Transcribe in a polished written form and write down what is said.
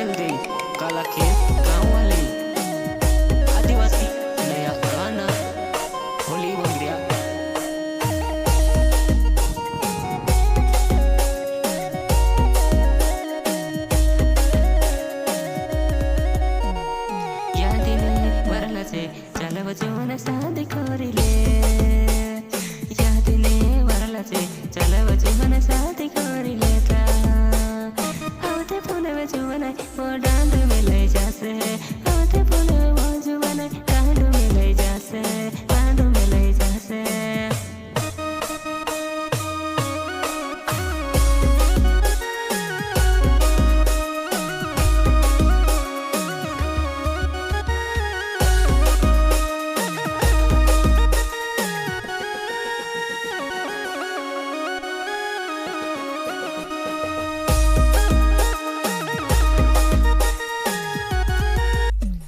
चल गई काला खेत गाँव वाली आदिवासी नया गाना होली बन गया। यादिने वरला से चलव जीवन शादी करिले यादिने वरला से चलव जीवन शादी